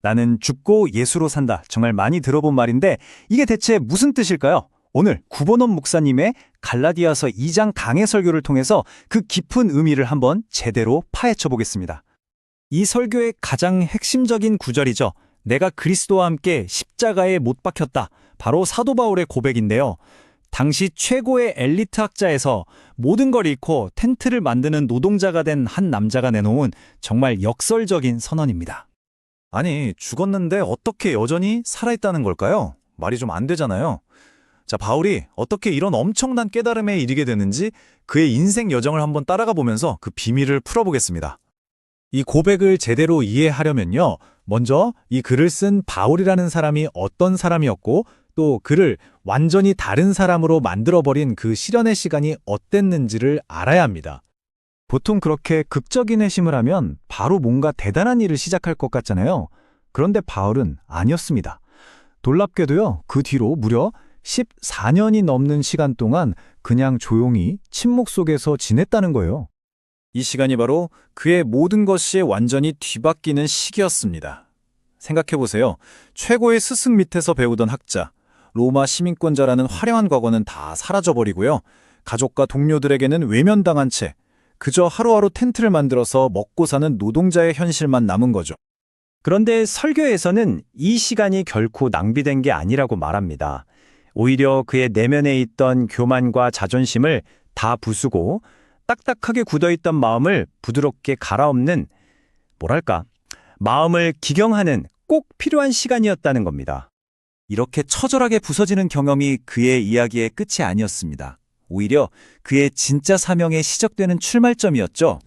나는 죽고 예수로 산다. 정말 많이 들어본 말인데 이게 대체 무슨 뜻일까요? 오늘 구본원 목사님의 갈라디아서 2장 강해 설교를 통해서 그 깊은 의미를 한번 제대로 파헤쳐 보겠습니다. 이 설교의 가장 핵심적인 구절이죠. 내가 그리스도와 함께 십자가에 못 박혔다. 바로 사도 바울의 고백인데요. 당시 최고의 엘리트 학자에서 모든 걸 잃고 텐트를 만드는 노동자가 된 한 남자가 내놓은 정말 역설적인 선언입니다. 아니, 죽었는데 어떻게 여전히 살아있다는 걸까요? 말이 좀 안 되잖아요. 자, 바울이 어떻게 이런 엄청난 깨달음에 이르게 되는지 그의 인생 여정을 한번 따라가 보면서 그 비밀을 풀어보겠습니다. 이 고백을 제대로 이해하려면요. 먼저 이 글을 쓴 바울이라는 사람이 어떤 사람이었고 또 그를 완전히 다른 사람으로 만들어버린 그 실현의 시간이 어땠는지를 알아야 합니다. 보통 그렇게 극적인 회심을 하면 바로 뭔가 대단한 일을 시작할 것 같잖아요. 그런데 바울은 아니었습니다. 놀랍게도요, 그 뒤로 무려 14년이 넘는 시간 동안 그냥 조용히 침묵 속에서 지냈다는 거예요. 이 시간이 바로 그의 모든 것이 완전히 뒤바뀌는 시기였습니다. 생각해보세요. 최고의 스승 밑에서 배우던 학자, 로마 시민권자라는 화려한 과거는 다 사라져버리고요. 가족과 동료들에게는 외면당한 채 그저 하루하루 텐트를 만들어서 먹고 사는 노동자의 현실만 남은 거죠. 그런데 설교에서는 이 시간이 결코 낭비된 게 아니라고 말합니다. 오히려 그의 내면에 있던 교만과 자존심을 다 부수고 딱딱하게 굳어있던 마음을 부드럽게 갈아엎는, 마음을 기경하는 꼭 필요한 시간이었다는 겁니다. 이렇게 처절하게 부서지는 경험이 그의 이야기의 끝이 아니었습니다. 오히려 그의 진짜 사명에 시작되는 출발점이었죠.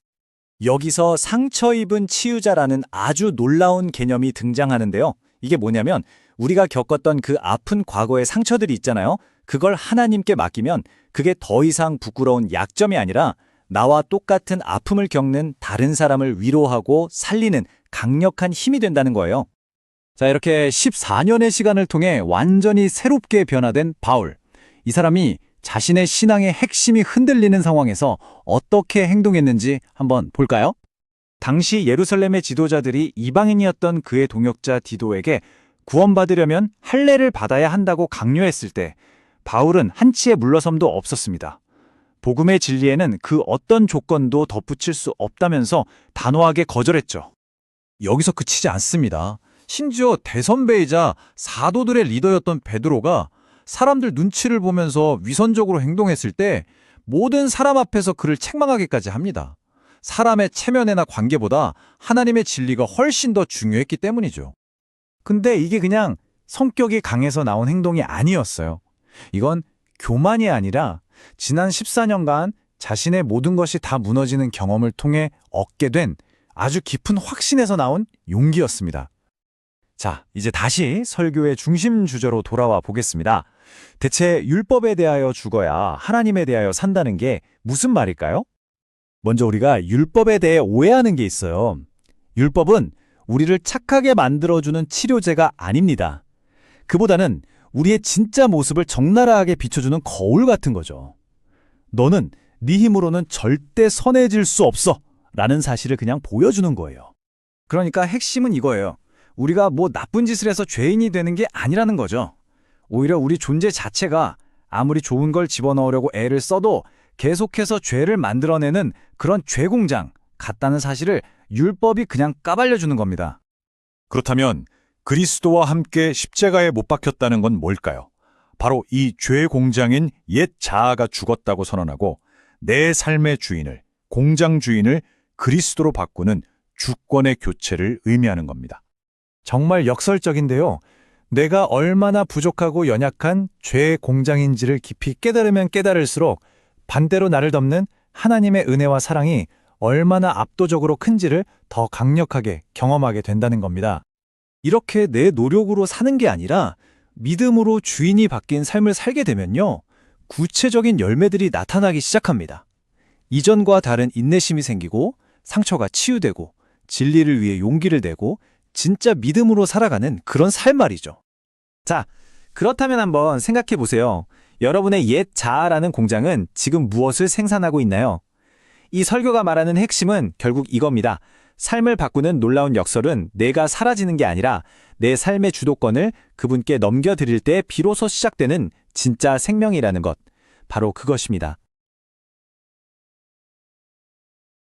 여기서 상처 입은 치유자라는 아주 놀라운 개념이 등장하는데요. 이게 뭐냐면 우리가 겪었던 그 아픈 과거의 상처들이 있잖아요. 그걸 하나님께 맡기면 그게 더 이상 부끄러운 약점이 아니라 나와 똑같은 아픔을 겪는 다른 사람을 위로하고 살리는 강력한 힘이 된다는 거예요. 자, 이렇게 14년의 시간을 통해 완전히 새롭게 변화된 바울. 이 사람이 자신의 신앙의 핵심이 흔들리는 상황에서 어떻게 행동했는지 한번 볼까요? 당시 예루살렘의 지도자들이 이방인이었던 그의 동역자 디도에게 구원받으려면 할례를 받아야 한다고 강요했을 때 바울은 한치의 물러섬도 없었습니다. 복음의 진리에는 그 어떤 조건도 덧붙일 수 없다면서 단호하게 거절했죠. 여기서 그치지 않습니다. 심지어 대선배이자 사도들의 리더였던 베드로가 사람들 눈치를 보면서 위선적으로 행동했을 때 모든 사람 앞에서 그를 책망하기까지 합니다. 사람의 체면이나 관계보다 하나님의 진리가 훨씬 더 중요했기 때문이죠. 근데 이게 그냥 성격이 강해서 나온 행동이 아니었어요. 이건 교만이 아니라 지난 14년간 자신의 모든 것이 다 무너지는 경험을 통해 얻게 된 아주 깊은 확신에서 나온 용기였습니다. 자, 이제 다시 설교의 중심 주제로 돌아와 보겠습니다. 대체 율법에 대하여 죽어야 하나님에 대하여 산다는 게 무슨 말일까요? 먼저 우리가 율법에 대해 오해하는 게 있어요. 율법은 우리를 착하게 만들어주는 치료제가 아닙니다. 그보다는 우리의 진짜 모습을 적나라하게 비춰주는 거울 같은 거죠. 너는 네 힘으로는 절대 선해질 수 없어 라는 사실을 그냥 보여주는 거예요. 그러니까 핵심은 이거예요. 우리가 뭐 나쁜 짓을 해서 죄인이 되는 게 아니라는 거죠. 오히려 우리 존재 자체가 아무리 좋은 걸 집어넣으려고 애를 써도 계속해서 죄를 만들어내는 그런 죄공장 같다는 사실을 율법이 그냥 까발려주는 겁니다. 그렇다면 그리스도와 함께 십자가에 못 박혔다는 건 뭘까요? 바로 이 죄공장인 옛 자아가 죽었다고 선언하고 내 삶의 주인을, 공장 주인을 그리스도로 바꾸는 주권의 교체를 의미하는 겁니다. 정말 역설적인데요. 내가 얼마나 부족하고 연약한 죄의 공장인지를 깊이 깨달으면 깨달을수록 반대로 나를 덮는 하나님의 은혜와 사랑이 얼마나 압도적으로 큰지를 더 강력하게 경험하게 된다는 겁니다. 이렇게 내 노력으로 사는 게 아니라 믿음으로 주인이 바뀐 삶을 살게 되면요. 구체적인 열매들이 나타나기 시작합니다. 이전과 다른 인내심이 생기고 상처가 치유되고 진리를 위해 용기를 내고 진짜 믿음으로 살아가는 그런 삶 말이죠. 자, 그렇다면 한번 생각해 보세요. 여러분의 옛 자아라는 공장은 지금 무엇을 생산하고 있나요? 이 설교가 말하는 핵심은 결국 이겁니다. 삶을 바꾸는 놀라운 역설은 내가 사라지는 게 아니라 내 삶의 주도권을 그분께 넘겨드릴 때 비로소 시작되는 진짜 생명이라는 것. 바로 그것입니다.